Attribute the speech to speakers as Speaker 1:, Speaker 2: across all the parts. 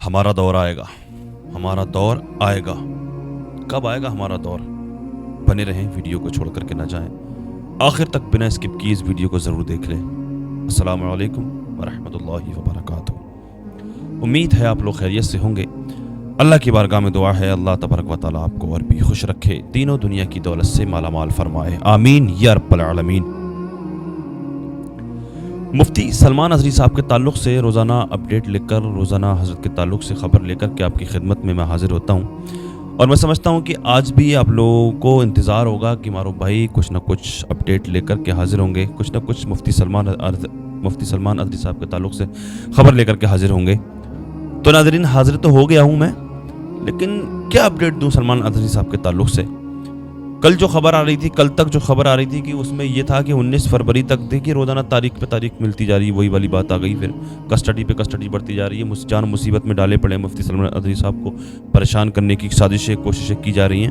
Speaker 1: ہمارا دور آئے گا، ہمارا دور آئے گا۔ کب آئے گا ہمارا دور؟ بنے رہیں، ویڈیو کو چھوڑ کر کے نہ جائیں، آخر تک بنا اسکپ کی اس ویڈیو کو ضرور دیکھ لیں۔ السلام علیکم ورحمۃ اللہ وبرکاتہ۔ امید ہے آپ لوگ خیریت سے ہوں گے۔ اللہ کی بارگاہ میں دعا ہے اللہ تبارک و تعالیٰ آپ کو اور بھی خوش رکھے، دین و دنیا کی دولت سے مالا مال فرمائے، آمین یا رب العالمین۔ مفتی سلمان اظہری صاحب کے تعلق سے روزانہ اپڈیٹ لے کر، روزانہ حضرت کے تعلق سے خبر لے کر کے آپ کی خدمت میں حاضر ہوتا ہوں، اور میں سمجھتا ہوں کہ آج بھی آپ لوگوں کو انتظار ہوگا کہ معروف بھائی کچھ نہ کچھ اپڈیٹ لے کر کے حاضر ہوں گے، کچھ نہ کچھ مفتی سلمان اظہری صاحب کے تعلق سے خبر لے کر کے حاضر ہوں گے۔ تو ناظرین، حاضر تو ہو گیا ہوں میں، لیکن کیا اپڈیٹ دوں سلمان اظہری صاحب کے تعلق سے؟ کل جو خبر آ رہی تھی، کل تک جو خبر آ رہی تھی کہ اس میں یہ تھا کہ 19 فروری تک دیکھیے روزانہ تاریخ پہ تاریخ ملتی جا رہی ہے، وہی والی بات آ گئی، پھر کسٹڈی پہ کسٹڈی بڑھتی جا رہی ہے، جان مصیبت میں ڈالے پڑے مفتی سلمان اظہری صاحب کو پریشان کرنے کی سازشیں کوششیں کی جا رہی ہیں۔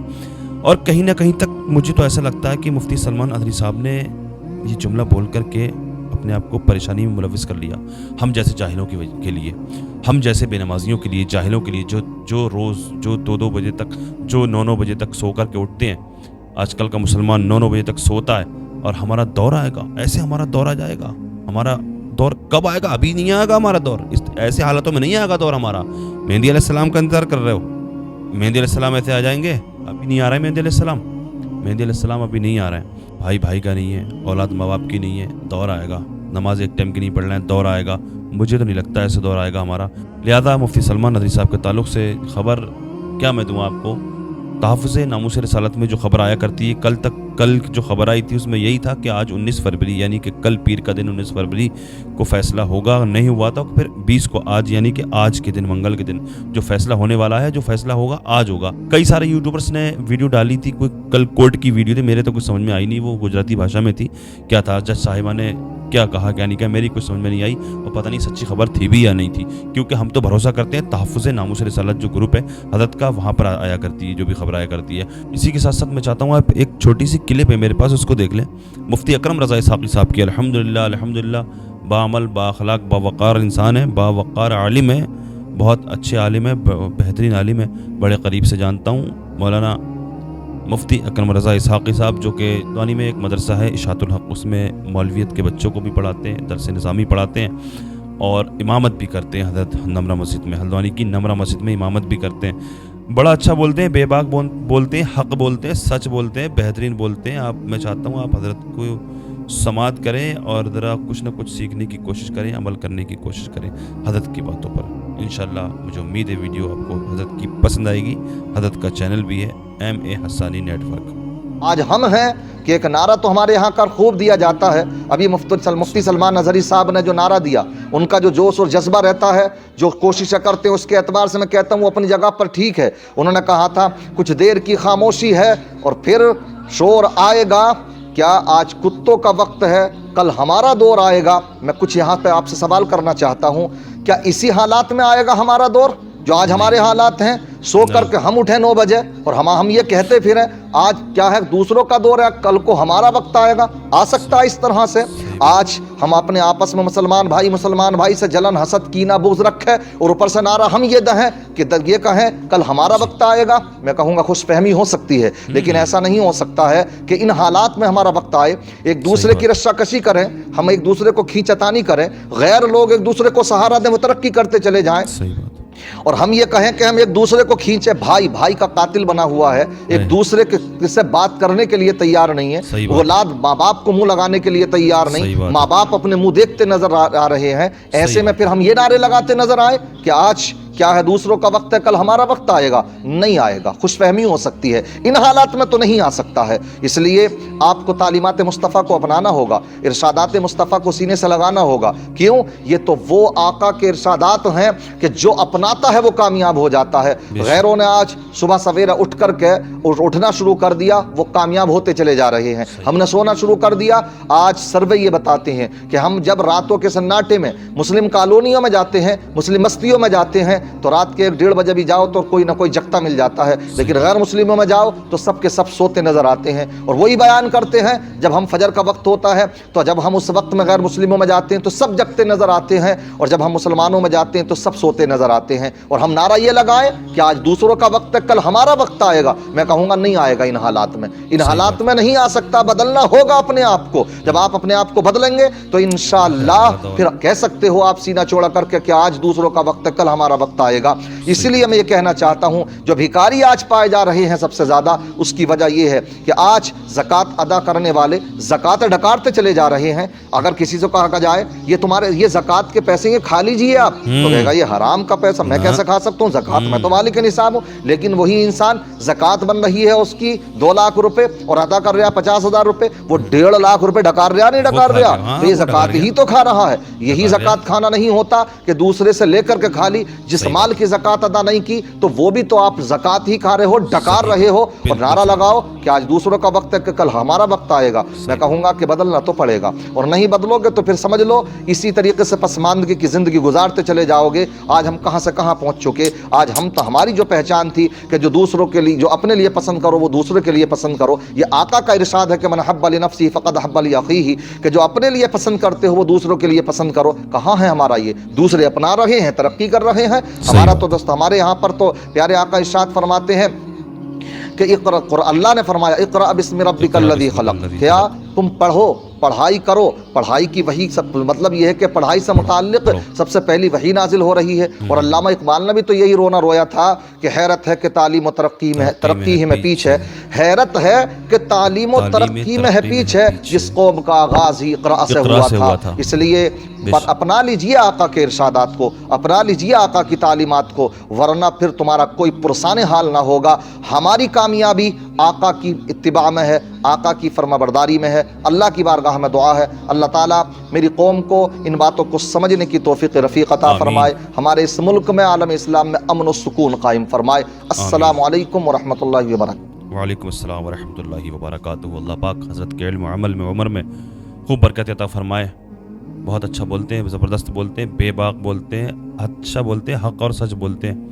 Speaker 1: اور کہیں نہ کہیں تک مجھے تو ایسا لگتا ہے کہ مفتی سلمان اظہری صاحب نے یہ جملہ بول کر کے اپنے آپ کو پریشانی میں ملوث کر لیا، ہم جیسے جاہلوں کے لیے، ہم جیسے بے نمازیوں کے لیے، جاہلوں کے لیے، جو روز جو 2 بجے تک، جو 9 بجے تک سو کر کے اٹھتے ہیں۔ آج کل کا مسلمان 9 بجے تک سوتا ہے، اور ہمارا دور آئے گا، ایسے ہمارا دور آ جائے گا۔ ہمارا دور کب آئے گا؟ ابھی نہیں آئے گا ہمارا دور، ایسے حالتوں میں نہیں آئے گا دور ہمارا۔ مہدی علیہ السلام کا انتظار کر رہے ہو؟ مہدی علیہ السلام ایسے آ جائیں گے؟ ابھی نہیں آ رہا ہے مہدی علیہ السلام، مہدی علیہ السلام ابھی نہیں آ رہے ہیں۔ بھائی بھائی کا نہیں ہے، اولاد ماں باپ کی نہیں ہے، دور آئے گا۔ نماز ایک ٹائم کی نہیں پڑھ رہے ہیں، دور آئے گا۔ مجھے تو نہیں لگتا ایسے دور آئے گا ہمارا۔ لہذا مفتی سلمان اظہری صاحب کے تعلق سے خبر کیا میں دوں آپ کو؟ تحفظ ناموس رسالت میں جو خبر آیا کرتی ہے، کل جو خبر آئی تھی اس میں یہی تھا کہ آج 19 فروری یعنی کہ کل پیر کا دن 19 فروری کو فیصلہ ہوگا، نہیں ہوا تھا پھر 20 کو، آج یعنی کہ آج کے دن، منگل کے دن جو فیصلہ ہونے والا ہے، جو فیصلہ ہوگا آج ہوگا۔ کئی سارے یوٹیوبرز نے ویڈیو ڈالی تھی، کوئی کل کورٹ کی ویڈیو تھی، میرے تو کچھ سمجھ میں آئی نہیں، وہ گجراتی بھاشا میں تھی، کیا تھا جج صاحبہ نے کیا کہا کیا نہیں کہا، میری کچھ سمجھ میں نہیں آئی، اور پتہ نہیں سچی خبر تھی بھی یا نہیں تھی، کیونکہ ہم تو بھروسہ کرتے ہیں تحفظ ناموس رسالت جو گروپ ہے حضرت کا، وہاں پر آیا کرتی ہے جو بھی خبر آیا کرتی ہے۔ اسی کے ساتھ ساتھ میں چاہتا ہوں آپ ایک چھوٹی سی کلپ ہے میرے پاس، اس کو دیکھ لیں۔ مفتی اکرم رضا اسحاقی صاحب کی الحمدللہ باعمل بااخلاق باوقار انسان ہے، باوقار عالم ہے، بہت اچھے عالم ہے، بہترین عالم ہے، بڑے قریب سے جانتا ہوں مولانا مفتی اکرم رضا اسحاقی صاحب، جو کہ ہلدوانی میں ایک مدرسہ ہے اشاعت الحق، اس میں مولویت کے بچوں کو بھی پڑھاتے ہیں، درس نظامی پڑھاتے ہیں، اور امامت بھی کرتے ہیں حضرت نمرہ مسجد میں، ہلدوانی کی نمرہ مسجد میں امامت بھی کرتے ہیں۔ بڑا اچھا بولتے ہیں، بے باک بولتے ہیں، حق بولتے ہیں، سچ بولتے ہیں، بہترین بولتے ہیں۔ میں چاہتا ہوں آپ حضرت کو سماعت کریں اور ذرا کچھ نہ کچھ سیکھنے کی کوشش کریں، عمل کرنے کی کوشش کریں حضرت کی باتوں پر۔ انشاءاللہ مجھے امید ہے ویڈیو آپ کو حضرت کی پسند آئے گی۔ حضرت کا چینل بھی ہے MA حسانی نیٹ ورک۔
Speaker 2: آج ہم ہیں کہ ایک نعرہ تو ہمارے یہاں کا خوب دیا جاتا ہے، ابھی مفتی سلمان اظہری صاحب نے جو نعرہ دیا، ان کا جو جوش اور جذبہ رہتا ہے، جو کوششیں کرتے ہیں، اس کے اعتبار سے میں کہتا ہوں وہ اپنی جگہ پر ٹھیک ہے۔ انہوں نے کہا تھا کچھ دیر کی خاموشی ہے اور پھر شور آئے گا، کیا آج کتوں کا وقت ہے، کل ہمارا دور آئے گا۔ میں کچھ یہاں پہ آپ سے سوال کرنا چاہتا ہوں، کیا اسی حالات میں آئے گا ہمارا دور جو آج ہمارے حالات ہیں؟ سو کر کے ہم اٹھیں 9 بجے اور ہم یہ کہتے پھریں آج کیا ہے دوسروں کا دور ہے، کل کو ہمارا وقت آئے گا۔ آ سکتا ہے اس طرح سے؟ آج ہم اپنے آپس میں مسلمان بھائی سے جلن حسد کینہ بغض رکھے اور اوپر سے نعرہ ہم یہ دہیں کہ یہ کہیں کل ہمارا وقت آئے گا۔ میں کہوں گا خوش فہمی ہو سکتی ہے، لیکن ایسا نہیں ہو سکتا ہے کہ ان حالات میں ہمارا وقت آئے، ایک دوسرے کی رشہ کشی کریں، ہم ایک دوسرے کو کھینچتانی کریں، غیر لوگ ایک دوسرے کو سہارا دیں، وہ ترقی کرتے چلے جائیں، اور ہم یہ کہیں کہ ہم ایک دوسرے کو کھینچے۔ بھائی کا قاتل بنا ہوا ہے، ایک دوسرے سے بات کرنے کے لیے تیار نہیں ہے، اولاد ماں باپ کو منہ لگانے کے لیے تیار نہیں، ماں باپ اپنے منہ دیکھتے نظر آ رہے ہیں۔ ایسے میں پھر ہم یہ نعرے لگاتے نظر آئے کہ آج کیا ہے دوسروں کا وقت ہے، کل ہمارا وقت آئے گا، نہیں آئے گا۔ خوش فہمی ہو سکتی ہے، ان حالات میں تو نہیں آ سکتا ہے۔ اس لیے آپ کو تعلیمات مصطفیٰ کو اپنانا ہوگا، ارشادات مصطفیٰ کو سینے سے لگانا ہوگا۔ کیوں؟ یہ تو وہ آقا کے ارشادات ہیں کہ جو اپناتا ہے وہ کامیاب ہو جاتا ہے۔ غیروں نے آج صبح سویرے اٹھ کر کے اٹھنا شروع کر دیا، وہ کامیاب ہوتے چلے جا رہے ہیں۔ ہم نے سونا شروع کر دیا، آج سروے یہ بتاتے ہیں کہ ہم جب راتوں کے سناٹے میں مسلم کالونیوں میں جاتے ہیں، مسلم بستیوں میں جاتے ہیں، تو رات کے 1-1:30 بجے بھی جاؤ تو کوئی نہ کوئی جگتا مل جاتا ہے، لیکن غیر مسلموں میں جاؤ تو سب کے سب سوتے نظر آتے ہیں، اور وہی بیان کرتے ہیں جب ہم فجر کا وقت ہوتا ہے تو جب ہم اس وقت میں غیر مسلموں میں جاتے ہیں تو سب جگتے نظر آتے ہیں، اور جب ہم مسلمانوں میں جاتے ہیں تو سب سوتے نظر آتے ہیں، اور ہم نعرہ یہ لگائیں کہ آج دوسروں کا وقت ہے، کل ہمارا وقت آئے گا۔ میں کہوں گا نہیں آئے گا ان حالات میں، ان حالات میں نہیں آ سکتا، بدلنا ہوگا اپنے آپ کو۔ جب آپ اپنے آپ کو بدلیں گے تو انشاءاللہ پھر کہہ سکتے ہو آپ سینہ چوڑا کر کے کہ آج دوسروں کا وقت ہے، کل ہمارا وقت آئے گا۔ اس لیے میں یہ کہنا چاہتا ہوں جو بھکاری آج پائے جا رہے ہیں سب سے زیادہ، اس کی وجہ یہ ہے کہ آج زکوٰۃ ادا کرنے والے زکوٰۃ ڈکارتے چلے جا رہے ہیں۔ اگر کسی سے کہا جائے یہ تمہارے یہ زکوٰۃ کے پیسے یہ کھا لیجیے آپ، تو کہے گا یہ حرام کا پیسہ میں کیسے کھا سکتا ہوں، زکوٰۃ میں تو مالک نصاب ہوں۔ لیکن وہی انسان زکوٰۃ بن رہی ہے اس کی 2 لاکھ روپے اور ادا کر رہا 50,000 روپے، وہ 1.5 لاکھ روپے ڈکار رہا نہیں ڈکار رہا، تو یہ زکوٰۃ ہی تو کھا رہا ہے۔ یہی زکوٰۃ کھانا نہیں ہوتا کہ دوسرے سے لے کر کے کھا لی، جس مال کی زکوٰۃ ادا نہیں کی تو وہ بھی تو آپ زکوٰۃ ہی کھا رہے ہو، ڈکار رہے ہو، اور نعرہ لگاؤ کہ آج دوسروں کا وقت ہے کہ کل ہمارا وقت آئے گا۔ میں کہوں گا کہ بدلنا تو پڑے گا، اور نہیں بدلو گے تو پھر سمجھ لو اسی طریقے سے پسماندگی کی زندگی گزارتے چلے جاؤ گے۔ آج ہم کہاں سے کہاں پہنچ چکے، آج ہم تو ہماری جو پہچان تھی کہ جو دوسروں کے لیے جو اپنے لیے پسند کرو وہ دوسرے کے لیے پسند کرو، یہ آقا کا ارشاد ہے کہ من حب لنفسہ فقد حب لاخیہ، کہ جو اپنے لیے پسند کرتے ہو وہ دوسروں کے لیے پسند کرو۔ کہاں ہے ہمارا یہ؟ دوسرے اپنا رہے ہیں، ترقی کر رہے ہیں، ہمارا تو دست ہمارے یہاں پر تو پیارے آقا ارشاد فرماتے ہیں کہ اللہ نے فرمایا اقرأ بسم ربک الذی خلق، کیا تم پڑھو، پڑھائی کرو، پڑھائی کی وہی سب مطلب یہ ہے کہ پڑھائی سے متعلق سب سے پہلی وہی نازل ہو رہی ہے۔ اور علامہ اقبال نے بھی تو یہی رونا رویا تھا کہ حیرت ہے کہ تعلیم و ترقی میں ترقی ہی میں پیچھے ہے، حیرت ہے کہ تعلیم و ترقی میں ہے پیچھے، جس قوم کا آغاز ہی اقرأ سے ہوا تھا۔ اس لیے اپنا لیجئے آقا کے ارشادات کو، اپنا لیجئے آقا کی تعلیمات کو، ورنہ پھر تمہارا کوئی پرسان حال نہ ہوگا۔ ہماری کامیابی آقا کی اتباع میں ہے، آقا کی فرما برداری میں ہے۔ اللہ کی بارگاہ میں دعا ہے اللہ تعالیٰ میری قوم کو ان باتوں کو سمجھنے کی توفیق رفیق عطا فرمائے، ہمارے اس ملک میں عالم اسلام میں امن و سکون قائم فرمائے۔ السلام علیکم ورحمۃ اللہ وبرکاتہ۔
Speaker 1: وعلیکم السلام ورحمۃ اللہ وبرکاتہ۔ اللہ پاک حضرت کے علم و عمل میں عمر میں خوب برکت عطا فرمائے۔ بہت اچھا بولتے ہیں، زبردست بولتے ہیں، بے باک بولتے ہیں، اچھا بولتے ہیں، حق اور سچ بولتے ہیں،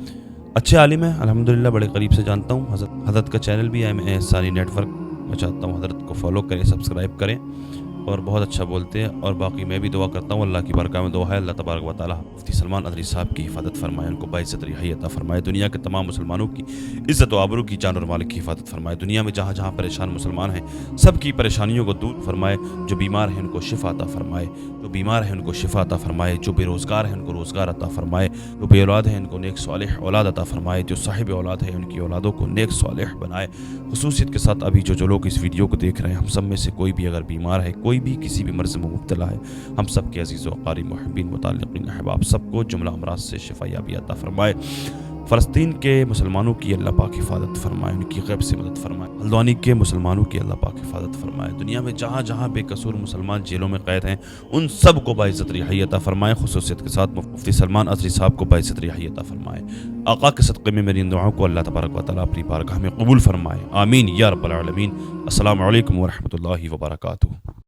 Speaker 1: اچھے عالم ہیں الحمدللہ، بڑے قریب سے جانتا ہوں۔ حضرت کا چینل بھی ہے احسانی نیٹ ورک، میں چاہتا ہوں حضرت کو فالو کریں، سبسکرائب کریں، اور بہت اچھا بولتے ہیں۔ اور باقی میں بھی دعا کرتا ہوں، اللہ کی بارگاہ میں دعا ہے اللہ تبارک و تعالیٰ مفتی سلمان ادری صاحب کی حفاظت فرمائے، ان کو باعزت رہائی عطا فرمائے، دنیا کے تمام مسلمانوں کی عزت و آبرو کی، جان اور مال کی حفاظت فرمائے، دنیا میں جہاں جہاں پریشان مسلمان ہیں سب کی پریشانیوں کو دور فرمائے، جو بیمار ہیں ان کو شفا عطا فرمائے، جو بیمار ہیں ان کو شفا عطا فرمائے، جو بے روزگار ہیں ان کو روزگار عطا فرمائے، جو بے اولاد ہیں ان کو نیک صالح اولاد عطا فرمائے، جو صاحب اولاد ہیں ان کی اولادوں کو نیک صالح بنائے۔ خصوصیت کے ساتھ ابھی جو لوگ اس ویڈیو کو دیکھ رہے ہیں، ہم سب میں سے کوئی بھی اگر بیمار ہے، کوئی بھی کسی بھی مرض میں مبتلا ہے، ہم سب کے عزیز و اقارب محبین متعلقین احباب سب کو جملہ امراض سے شفا یابی عطا فرمائے۔ فلسطین کے مسلمانوں کی اللہ پاک حفاظت فرمائے، ان کی غیب سے مدد فرمائے، ہلدوانی کے مسلمانوں کی اللہ پاک حفاظت فرمائے، دنیا میں جہاں جہاں بے قصور مسلمان جیلوں میں قید ہیں ان سب کو باعزت رہائی عطا فرمائے، خصوصیت کے ساتھ مفتی سلمان ادری صاحب کو باعزت رہائی عطا فرمائے۔ آقا کے صدقے میں میری ان دعاؤں کو اللہ تبارک و تعالیٰ اپنی بارگاہ میں قبول فرمائے، آمین یا رب العالمین۔ السلام علیکم ورحمۃ اللہ وبرکاتہ۔